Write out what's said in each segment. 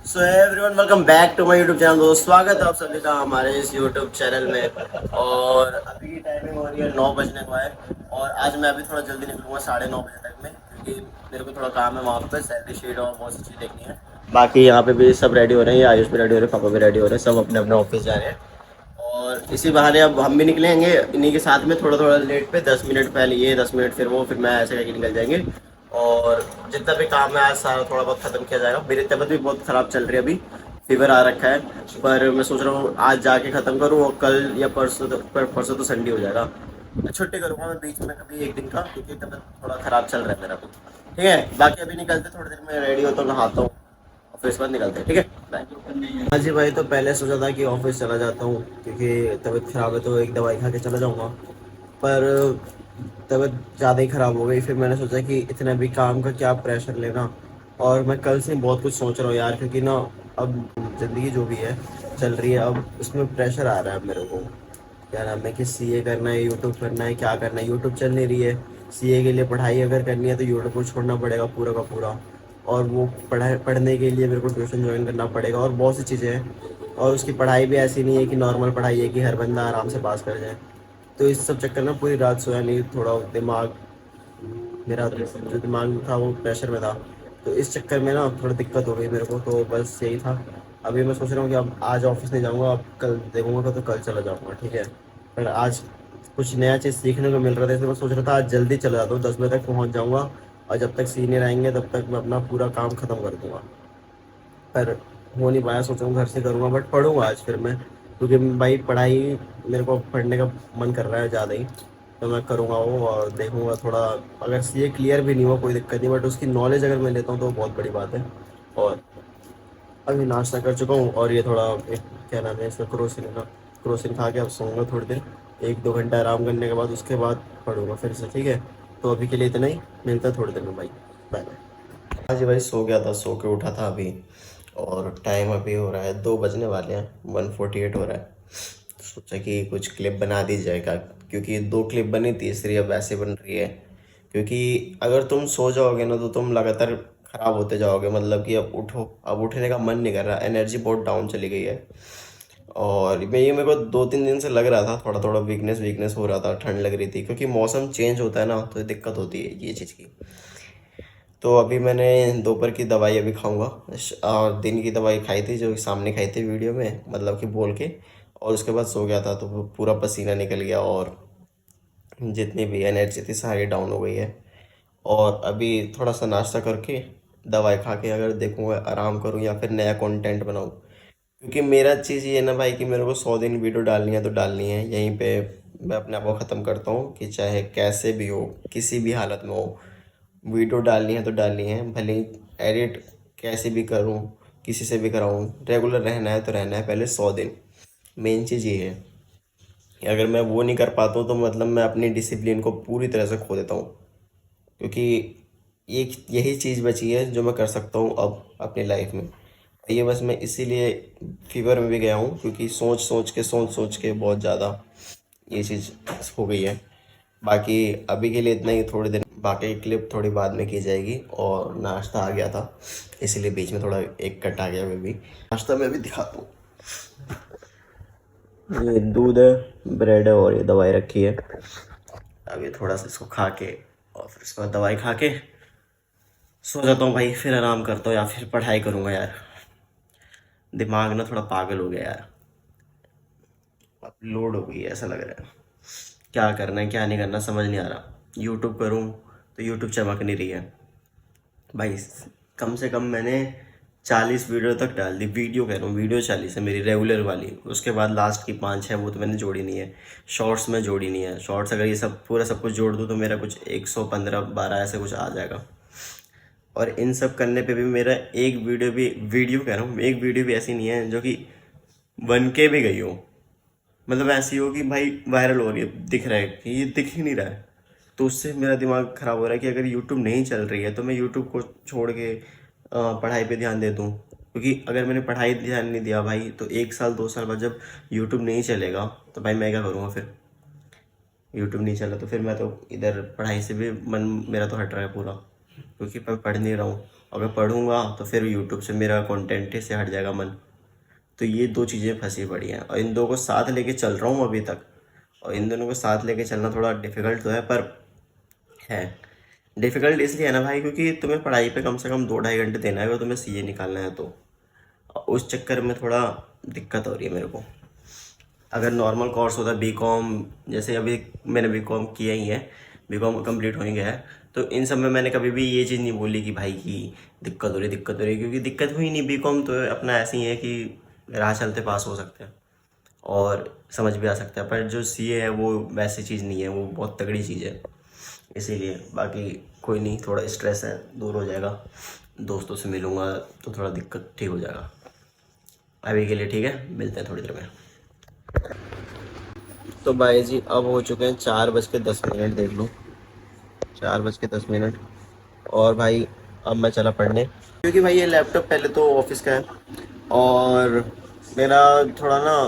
So everyone welcome back to my YouTube channel. दोस्त स्वागत है आप सभी का हमारे इस यूट्यूब चैनल में। और अभी की टाइमिंग हो रही है 9 बजने को है। और आज मैं अभी थोड़ा जल्दी निकलूंगा 9:30 बजे तक में, क्योंकि मेरे को थोड़ा काम है वहाँ पे, सैलरी शीट और बहुत सी चीज़ देखनी है। बाकी यहाँ पे भी सब रेडी हो रहे हैं, आयुष भी रेडी हो रहे हैं, पापा भी रेडी हो रहे हैं, सब अपने अपने ऑफिस जा रहे हैं। और इसी बहाने अब हम भी निकलेंगे इन्हीं के साथ में, थोड़ा थोड़ा लेट पे, 10 मिनट पहले ये, 10 मिनट फिर वो, फिर मैं, ऐसे करके निकल जाएंगे। और जितना भी काम है आज सारा थोड़ा बहुत ख़त्म किया जाएगा। मेरी तबीयत भी बहुत ख़राब चल रही है, अभी फीवर आ रखा है। पर मैं सोच रहा हूँ आज जाके ख़त्म करूँ, और कल या परसों तो संडे हो जाएगा, छुट्टी करूँगा मैं बीच में कभी एक दिन का, क्योंकि तबीयत थोड़ा ख़राब चल रहा है मेरा भी। ठीक है, बाकी अभी निकलते, थोड़ी देर में रेडी होता हूँ, नहाता हूँ, ऑफिस बाद निकलते हैं। ठीक है, बाय। हाँ जी भाई, तो पहले सोचा था कि ऑफिस चला जाता हूँ, क्योंकि तबीयत ख़राब है तो एक दवाई खा के चला जाऊँगा। पर तबीयत ज़्यादा ही ख़राब हो गई। फिर मैंने सोचा कि इतना भी काम का क्या प्रेशर लेना। और मैं कल से बहुत कुछ सोच रहा हूँ यार, क्योंकि ना अब ज़िंदगी जो भी है चल रही है, अब उसमें प्रेशर आ रहा है मेरे को। क्या नाम है कि सीए करना है, यूट्यूब करना है, क्या करना है, यूट्यूब चल नहीं रही है। सीए के लिए पढ़ाई अगर करनी है तो यूट्यूब को छोड़ना पड़ेगा पूरा का पूरा। और वो पढ़ने के लिए मेरे को ट्यूशन ज्वाइन करना पड़ेगा, और बहुत सी चीज़ें हैं। और उसकी पढ़ाई भी ऐसी नहीं है कि नॉर्मल पढ़ाई है कि हर बंदा आराम से पास कर जाए। तो इस सब चक्कर में पूरी रात सोया नहीं, थोड़ा दिमाग, मेरा जो दिमाग था वो प्रेशर में था। तो इस चक्कर में ना थोड़ा दिक्कत हो गई मेरे को, तो बस यही था। अभी मैं सोच रहा हूँ कि अब आज ऑफिस नहीं जाऊँगा, अब कल देखूँगा तो कल चला जाऊँगा। ठीक है, पर आज कुछ नया चीज़ सीखने को मिल रहा था, इसलिए मैं सोच रहा था आज जल्दी चला जाता हूँ, 10 बजे तक पहुँच जाऊँगा। और जब तक सीनियर आएंगे तब तक मैं अपना पूरा काम ख़त्म कर दूँगा। पर हो नहीं पाया, सोच रहा हूँ घर से करूँगा, बट पढ़ूँगा आज फिर मैं, क्योंकि भाई पढ़ाई, मेरे को पढ़ने का मन कर रहा है ज़्यादा ही। तो मैं करूँगा वो, और देखूँगा थोड़ा, अगर सीए क्लियर भी नहीं हुआ कोई दिक्कत नहीं, बट उसकी नॉलेज अगर मैं लेता हूँ तो बहुत बड़ी बात है। और अभी नाश्ता कर चुका हूँ, और ये थोड़ा एक, क्या नाम है इसका, क्रोसिन का, क्रोसिन खा के अब सोऊंगा थोड़ी देर, 1-2 घंटा आराम करने के बाद, उसके बाद पढ़ूंगा फिर से। ठीक है, तो अभी के लिए इतना ही, मिलता है थोड़ी देर में भाई, बाय बाय। हाँ जी भाई, सो गया था, सो के उठा था अभी। और टाइम अभी हो रहा है 2 बजने वाले हैं, 1:48 हो रहा है। सोचा कि कुछ क्लिप बना दी जाएगा, क्योंकि 2 क्लिप बनी, तीसरी अब वैसे बन रही है। क्योंकि अगर तुम सो जाओगे ना तो तुम लगातार खराब होते जाओगे, मतलब कि अब उठो, अब उठने का मन नहीं कर रहा, एनर्जी बहुत डाउन चली गई है। और मेरे को 2-3 दिन से लग रहा था, थोड़ा थोड़ा वीकनेस वीकनेस हो रहा था, ठंड लग रही थी, क्योंकि मौसम चेंज होता है ना तो दिक्कत होती है ये चीज़ की। तो अभी मैंने दोपहर की दवाई अभी खाऊंगा, और दिन की दवाई खाई थी जो सामने खाई थी वीडियो में, मतलब कि बोल के। और उसके बाद सो गया था तो वो पूरा पसीना निकल गया, और जितनी भी एनर्जी थी सारी डाउन हो गई है। और अभी थोड़ा सा नाश्ता करके, दवाई खा के अगर देखूँगा आराम करूँ या फिर नया कंटेंट बनाऊँ। क्योंकि मेरा चीज़ ये है ना भाई, कि मेरे को 100 दिन वीडियो डालनी है तो डालनी है, यहीं पे मैं अपने आप को ख़त्म करता हूँ कि चाहे कैसे भी हो, किसी भी हालत में हो, वीडियो डालनी है तो डालनी है, भले ही एडिट कैसे भी करूँ, किसी से भी कराऊँ, रेगुलर रहना है तो रहना है पहले 100 दिन। मेन चीज़ ये है कि अगर मैं वो नहीं कर पाता हूँ तो मतलब मैं अपनी डिसिप्लिन को पूरी तरह से खो देता हूँ। क्योंकि एक यही चीज़ बची है जो मैं कर सकता हूँ अब अपनी लाइफ में। ये बस मैं इसीलिए फीवर में भी गया हूँ, क्योंकि सोच सोच के बहुत ज़्यादा ये चीज़ हो गई है। बाकी अभी के लिए इतना ही, थोड़ी देर बाकी की क्लिप थोड़ी बाद में की जाएगी। और नाश्ता आ गया था, इसीलिए बीच में थोड़ा एक कट आ गया, मैं भी नाश्ता में भी दिखाता हूँ। ये दूध है, ब्रेड है, और ये दवाई रखी है। अभी थोड़ा सा इसको खा के, और फिर उसके बाद दवाई खा के सो जाता हूँ भाई, फिर आराम करता हूँ या फिर पढ़ाई करूँगा यार। दिमाग ना थोड़ा पागल हो गया यार, अब लोड हो गई है, ऐसा लग रहा है। क्या करना है क्या नहीं करना समझ नहीं आ रहा। यूट्यूब करूँ तो यूट्यूब चमक नहीं रही है भाई। कम से कम मैंने 40 वीडियो तक डाल दी, वीडियो कह रहा हूँ, वीडियो 40 है मेरी रेगुलर वाली। उसके बाद लास्ट की 5-6 वो तो मैंने जोड़ी नहीं है, शॉर्ट्स में जोड़ी नहीं है। शॉर्ट्स अगर ये सब पूरा सब कुछ जोड़ दूँ तो मेरा कुछ 115-12 ऐसे कुछ आ जाएगा। और इन सब करने पे भी मेरा एक वीडियो भी, वीडियो कह रहा हूँ, एक वीडियो भी ऐसी नहीं है जो कि 1K भी गई हो। मतलब ऐसी हो कि भाई वायरल हो रही है, दिख रहा है कि ये दिख ही नहीं रहा है। तो उससे मेरा दिमाग ख़राब हो रहा है कि अगर यूट्यूब नहीं चल रही है तो मैं यूट्यूब को छोड़ के पढ़ाई पे ध्यान दे दूँ। क्योंकि अगर मैंने पढ़ाई ध्यान नहीं दिया भाई, तो 1 साल 2 साल बाद जब यूट्यूब नहीं चलेगा तो भाई मैं क्या करूँगा फिर। यूट्यूब नहीं चला तो फिर मैं तो इधर पढ़ाई से भी मन मेरा तो हट रहा है पूरा, क्योंकि मैं पढ़ नहीं रहा हूँ। अगर पढ़ूंगा तो फिर यूट्यूब से मेरा कंटेंट से हट जाएगा मन। तो ये दो चीज़ें फंसी पड़ी हैं और इन दो को साथ लेके चल रहा हूँ अभी तक। और इन दोनों को साथ लेके चलना थोड़ा डिफिकल्ट तो है, पर है डिफिकल्ट इसलिए है ना भाई, क्योंकि तुम्हें पढ़ाई पे कम से कम 2-2.5 घंटे देना है अगर तुम्हें सीए निकालना है तो। उस चक्कर में थोड़ा दिक्कत हो रही है मेरे को। अगर नॉर्मल कोर्स होता बीकॉम, जैसे अभी मैंने बीकॉम किया ही है, बीकॉम कंप्लीट हो ही गया है, तो इन सब में मैंने कभी भी ये चीज़ नहीं बोली कि भाई की दिक्कत हो रही, क्योंकि दिक्कत हुई नहीं। बीकॉम तो अपना ऐसे ही है कि राह चलते पास हो सकते हैं और समझ भी आ सकता है, पर जो सीए है वो वैसी चीज़ नहीं है, वो बहुत तगड़ी चीज़ है। इसीलिए बाकी कोई नहीं, थोड़ा स्ट्रेस है दूर हो जाएगा, दोस्तों से मिलूँगा तो थोड़ा दिक्कत ठीक हो जाएगा। अभी के लिए ठीक है, मिलते हैं थोड़ी देर में। तो भाई जी अब हो चुके हैं 4:10, देख लो 4:10। और भाई अब मैं चला पढ़ने, क्योंकि भाई ये लैपटॉप पहले तो ऑफिस का है और मेरा थोड़ा ना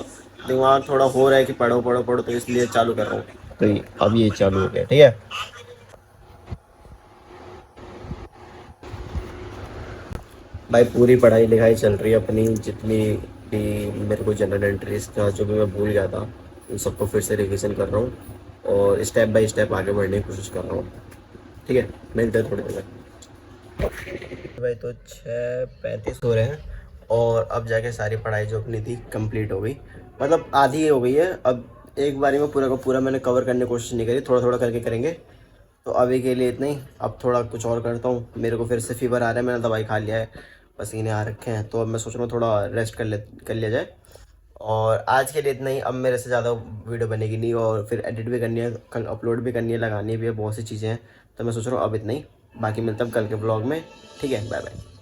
दिमाग थोड़ा हो रहा है कि पढ़ो पढ़ो पढ़ो, तो इसलिए चालू कर रहा हूँ। तो अब ये चालू हो गया, ठीक है। भाई पूरी पढ़ाई लिखाई चल रही है अपनी, जितनी भी मेरे को जनरल एंट्रीज का जो भी मैं भूल गया था उन सबको फिर से रिवीजन कर रहा हूँ और स्टेप बाय स्टेप आगे बढ़ने की कोशिश कर रहा हूँ। ठीक है, मिलते हैं थोड़ी देर में। भाई तो 6:35 हो रहे हैं और अब जाके सारी पढ़ाई जो अपनी थी कंप्लीट हो गई, मतलब आधी ही हो गई है। अब एक बारी में पूरा का पूरा मैंने कवर करने की कोशिश नहीं करी, थोड़ा थोड़ा करके करेंगे। तो अभी के लिए इतना ही, अब थोड़ा कुछ और करता हूँ। मेरे को फिर से फीवर आ रहा है, मैंने दवाई खा लिया है, पसीने आ रखे हैं, तो अब मैं सोच रहा हूँ थोड़ा रेस्ट कर लिया जाए। और आज के लिए इतना ही। अब मेरे से ज़्यादा वीडियो बनेगी नहीं और फिर एडिट भी करनी है, कल अपलोड भी करनी है, लगानी भी है, बहुत सी चीज़ें हैं। तो मैं सोच रहा हूँ अब इतना ही, बाकी मिलता हूँ कल के ब्लॉग में। ठीक है, बाय बाय।